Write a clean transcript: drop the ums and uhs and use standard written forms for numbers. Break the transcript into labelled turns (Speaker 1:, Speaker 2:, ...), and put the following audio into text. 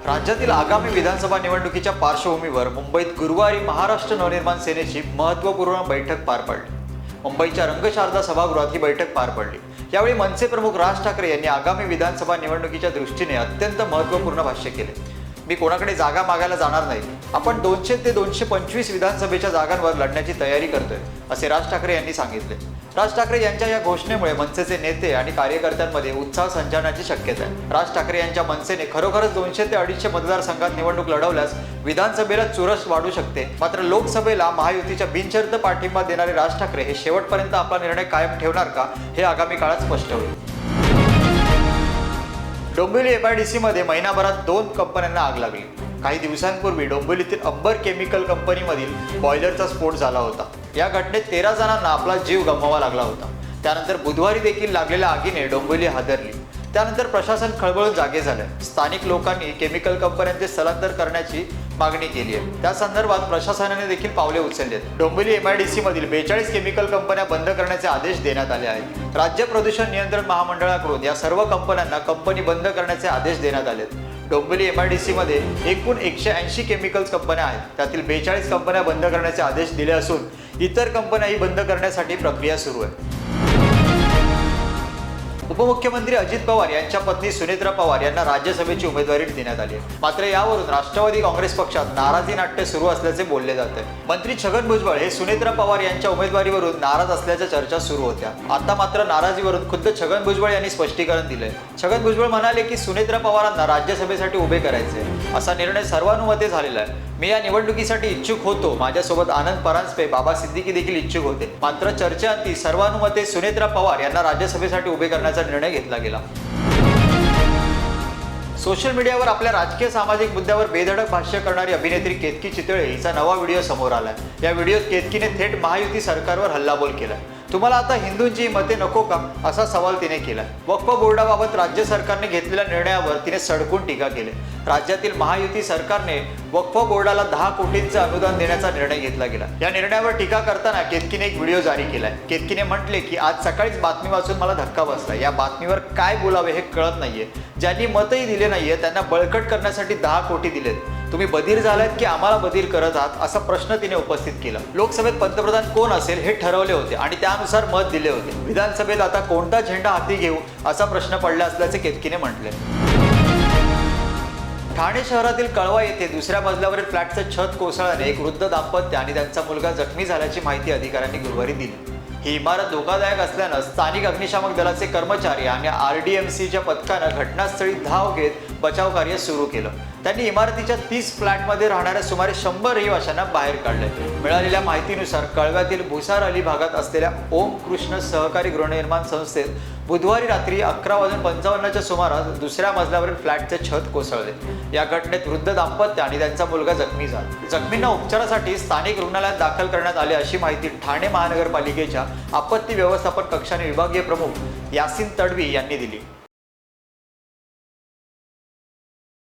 Speaker 1: राज्यातील आगामी विधानसभा निवडणुकीच्या पार्श्वभूमीवर मुंबईत गुरुवारी महाराष्ट्र नवनिर्माण सेनेची महत्त्वपूर्ण बैठक पार पडली। मुंबईच्या रंगशारदा सभागृहात ही बैठक पार पडली। यावेळी मनसे प्रमुख राज ठाकरे यांनी आगामी विधानसभा निवडणुकीच्या दृष्टीने अत्यंत महत्त्वपूर्ण भाष्य केले। मी कोणाकडे जागा मागायला जाणार नाही, आपण 200 ते 225 विधानसभेच्या जागांवर लढण्याची तयारी करतोय, असे राज ठाकरे यांनी सांगितले। राज ठाकरे यांच्या या घोषणेमुळे मनसेचे नेते आणि कार्यकर्त्यांमध्ये उत्साह संचारण्याची शक्यता आहे। राज ठाकरे यांच्या मनसेने खरोखरच 200 ते 250 मतदारसंघात निवडणूक लढवल्यास विधानसभेला चुरस वाढू शकते। मात्र लोकसभेला महायुतीच्या बिनशर्त पाठिंबा देणारे राज ठाकरे हे शेवटपर्यंत आपला निर्णय कायम ठेवणार का, हे आगामी काळात स्पष्ट होईल। डोंबिवली MIDC मध्ये महिनाभरात 2 कंपन्यांना आग लागली। काही दिवसांपूर्वी डोंबिवलीतील अंबर केमिकल कंपनीमधील बॉयलरचा स्फोट झाला होता। या घटनेत 13 जणांना आपला जीव गमवावा लागला होता। त्यानंतर बुधवारी देखील लागलेल्या आगीने डोंबिवली हादरली। त्यानंतर प्रशासन खळबळून जागे झाले। स्थानिक लोकांनी केमिकल कंपन्यांचे स्थलांतर करण्याची मागणी केली आहे। त्या संदर्भात प्रशासनाने देखील पावले उचलली आहेत। डोंबिवली MIDC मधील 42 केमिकल कंपन्या बंद करण्याचे आदेश देण्यात आले आहेत। राज्य प्रदूषण नियंत्रण महामंडळाकडून या सर्व कंपन्यांना कंपनी बंद करण्याचे आदेश देण्यात आले आहेत। डोंबिवली MIDC मध्ये एकूण 180 केमिकल्स कंपन्या आहेत। त्यातील 42 कंपन्या बंद करण्याचे आदेश दिले असून इतर कंपन्याही बंद करण्यासाठी प्रक्रिया सुरू आहे। उपमुख्यमंत्री अजित पवार यांच्या पत्नी सुनेत्रा पवार यांना राज्यसभेची उमेदवारी देण्यात आली आहे। मात्र यावरून राष्ट्रवादी काँग्रेस पक्षात नाराजी नाट्य सुरू असल्याचे बोलले जाते। मंत्री छगन भुजबळ हे सुनेत्रा पवार यांच्या उमेदवारीवरून नाराज असल्याच्या चर्चा सुरू होत्या। आता मात्र नाराजीवरून खुद्द छगन भुजबळ यांनी स्पष्टीकरण दिले। छगन भुजबळ म्हणाले की सुनेत्रा पवारांना राज्यसभेसाठी उभे करायचे, असा निर्णय सर्वानुमते झालेला आहे। मी या निवडणुकीसाठी इच्छुक होतो। माझ्यासोबत आनंद परांजपे, बाबा सिद्दीकी देखील इच्छुक होते। मात्र चर्चेअंती सर्वानुमते सुनेत्रा पवार यांना राज्यसभेसाठी उभे करण्याचा निर्णय घेतला गेला। सोशल मीडियावर आपल्या राजकीय सामाजिक मुद्द्यावर बेधडक भाष्य करणारी अभिनेत्री केतकी चितळे हिचा नवा व्हिडिओ समोर आलाय। या व्हिडिओत केतकीने थेट महायुती सरकारवर हल्लाबोल केलाय। तुम्हाला आता हिंदूंची मते नको का, असा सवाल तिने केलाय। वक्फ बोर्डाबाबत राज्य सरकारने घेतलेल्या निर्णयावर तिने सडकून टीका केली। राज्यातील महायुती सरकारने वक्फ बोर्डाला 10 कोटींचे अनुदान देण्याचा निर्णय घेतला गेला। या निर्णयावर टीका करताना केतकीने एक व्हिडिओ जारी केलाय। केतकीने म्हटले की आज सकाळीच बातमी वाचून मला धक्का बसला। या बातमीवर काय बोलावे हे कळत नाहीये। ज्यांनी मतही दिले नाहीये त्यांना बळकट करण्यासाठी 10 कोटी दिलेत। तुम्ही बधीर झालात की आम्हाला बधीर करत आहात, असा प्रश्न तिने उपस्थित केला। लोकसभेत पंतप्रधान कोण असेल हे ठरवले होते आणि त्यानुसार मत दिले होते। विधानसभेत आता कोणता झेंडा हाती घेऊ, असा प्रश्न पडला असल्याचे केतकीने म्हटले। ठाणे शहरातील कळवा येथे दुसऱ्या मजल्यावरील फ्लॅटचं छत कोसळल्याने एक वृद्ध दाम्पत्य आणि त्यांचा मुलगा जखमी झाल्याची माहिती अधिकाऱ्यांनी गुरुवारी दिली। ही इमारत धोकादायक असल्यानं स्थानिक अग्निशामक दलाचे कर्मचारी आणि RDMCच्या पथकानं घटनास्थळी धाव घेत बचाव कार्य सुरू केलं। त्यांनी इमारतीच्या 30 फ्लॅटमध्ये राहणाऱ्या सुमारे 100 रहिवाशांना बाहेर काढले। मिळालेल्या माहितीनुसार कळव्यातील भुसार अली भागात असलेल्या ओम कृष्ण सहकारी गृहनिर्माण संस्थेत बुधवारी रात्री 11:55च्या सुमारास दुसऱ्या मजल्यावरील फ्लॅटचे छत कोसळले। या घटनेत वृद्ध दाम्पत्य आणि त्यांचा मुलगा जखमी झाला। जखमींना उपचारासाठी स्थानिक रुग्णालयात दाखल करण्यात आले, अशी माहिती ठाणे महानगरपालिकेच्या आपत्ती व्यवस्थापन कक्षाने विभागीय प्रमुख यासिन तडवी यांनी दिली।